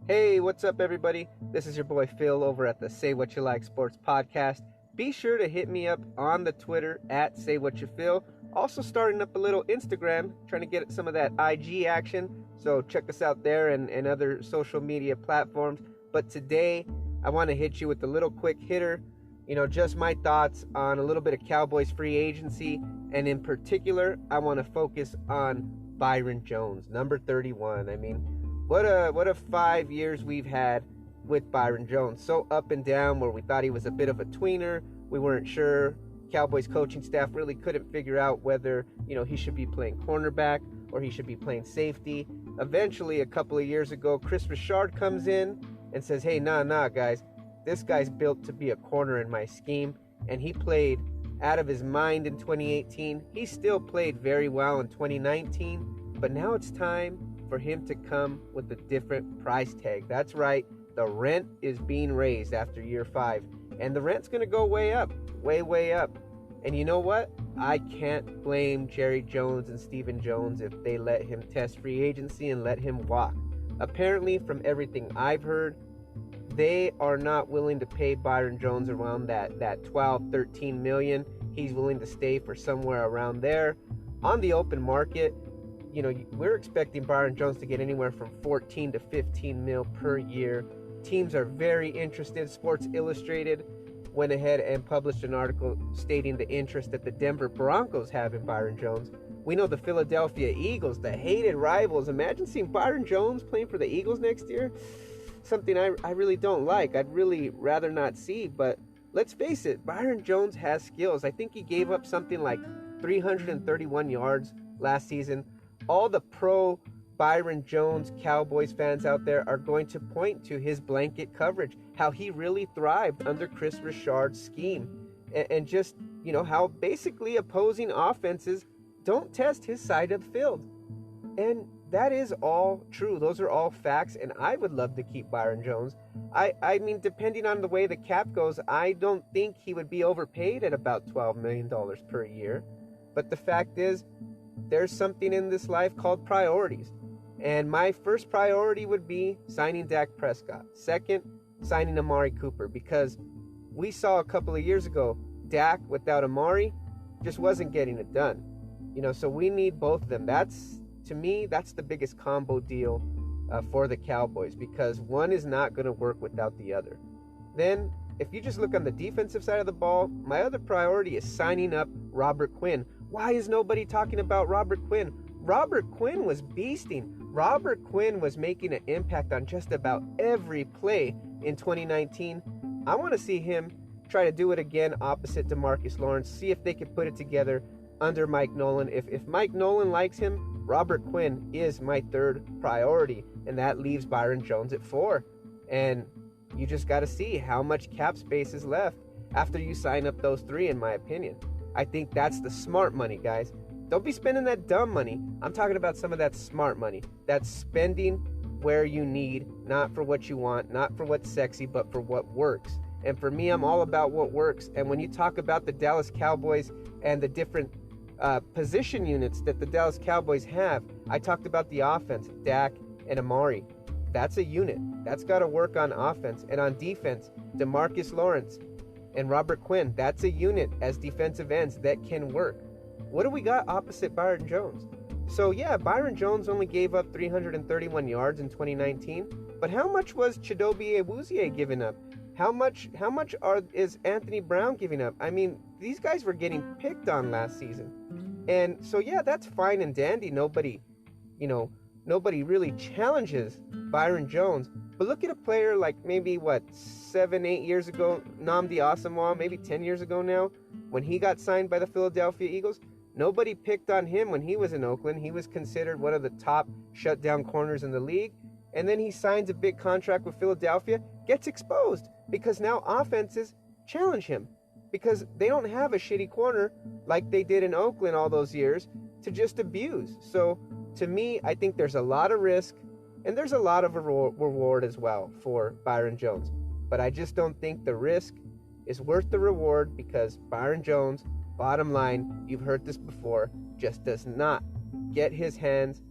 Hey, what's up, everybody? This is your boy Phil over at the SayWhatchaLike Sports Podcast. Be sure to hit me up on the Twitter at SayWhatchaPhil. Also starting up a little Instagram, trying to get some of that IG action. So check us out there and other social media platforms. But today, I want to hit you with a little quick hitter. Just my thoughts on a little bit of Cowboys free agency. And in particular, I want to focus on Byron Jones, number 31. What a 5 years we've had with Byron Jones. So up and down, where we thought he was a bit of a tweener. We weren't sure. Cowboys coaching staff really couldn't figure out whether, he should be playing cornerback or he should be playing safety. Eventually, a couple of years ago, Kris Richard comes in and says, hey, nah, guys. This guy's built to be a corner in my scheme. And he played out of his mind in 2018. He still played very well in 2019. But now it's time for him to come with a different price tag. That's right, the rent is being raised after year 5, and the rent's going to go way up, way up. And you know what? I can't blame Jerry Jones and Stephen Jones if they let him test free agency and let him walk. Apparently, from everything I've heard, they are not willing to pay Byron Jones around that 12, 13 million. He's willing to stay for somewhere around there. On the open market, we're expecting Byron Jones to get anywhere from 14 to 15 mil per year. Teams are very interested. Sports Illustrated went ahead and published an article stating the interest that the Denver Broncos have in Byron Jones. We know the Philadelphia Eagles, the hated rivals. Imagine seeing Byron Jones playing for the Eagles next year. Something I really don't like. I'd really rather not see. But let's face it, Byron Jones has skills. I think he gave up something like 331 yards last season. All the pro Byron Jones Cowboys fans out there are going to point to his blanket coverage, how he really thrived under Kris Richard's scheme, and just, how basically opposing offenses don't test his side of the field. And that is all true. Those are all facts, and I would love to keep Byron Jones. I mean, depending on the way the cap goes, I don't think he would be overpaid at about $12 million per year. But the fact is, there's something in this life called priorities. And my first priority would be signing Dak Prescott. Second, signing Amari Cooper, because we saw a couple of years ago, Dak without Amari just wasn't getting it done. So we need both of them. To me, that's the biggest combo deal for the Cowboys, because one is not going to work without the other. Then, if you just look on the defensive side of the ball, my other priority is signing up Robert Quinn. Why is nobody talking about Robert Quinn? Robert Quinn was beasting. Robert Quinn was making an impact on just about every play in 2019. I want to see him try to do it again opposite DeMarcus Lawrence, see if they can put it together under Mike Nolan. If Mike Nolan likes him, Robert Quinn is my third priority, and that leaves Byron Jones at 4. And you just got to see how much cap space is left after you sign up those 3, in my opinion. I think that's the smart money, guys. Don't be spending that dumb money. I'm talking about some of that smart money. That's spending where you need, not for what you want, not for what's sexy, but for what works. And for me, I'm all about what works. And when you talk about the Dallas Cowboys and the different position units that the Dallas Cowboys have, I talked about the offense, Dak and Amari. That's a unit. That's got to work on offense. And on defense, DeMarcus Lawrence and Robert Quinn, that's a unit as defensive ends that can work. What do we got opposite Byron Jones? So yeah, Byron Jones only gave up 331 yards in 2019, but how much was Chidobe Awuzie giving up? How much is Anthony Brown giving up? I mean, these guys were getting picked on last season. And so yeah, that's fine and dandy. Nobody really challenges Byron Jones. But look at a player like maybe 7-8 years ago, Nnamdi Asomugha, maybe 10 years ago now, when he got signed by the Philadelphia Eagles. Nobody picked on him when he was in Oakland. He was considered one of the top shutdown corners in the league. And then he signs a big contract with Philadelphia, gets exposed because now offenses challenge him because they don't have a shitty corner like they did in Oakland all those years to just abuse. So to me, I think there's a lot of risk and there's a lot of reward as well for Byron Jones. But I just don't think the risk is worth the reward because Byron Jones, bottom line, you've heard this before, just does not get his hands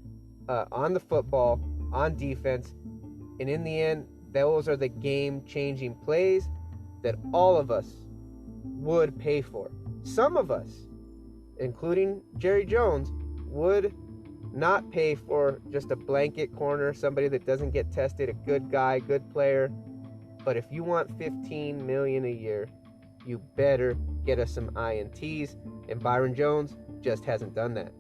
on the football, on defense, And in the end, those are the game-changing plays that all of us would pay for. Some of us, including Jerry Jones, would not pay for just a blanket corner, somebody that doesn't get tested, a good guy, good player. But if you want $15 million a year, you better get us some INTs, and Byron Jones just hasn't done that.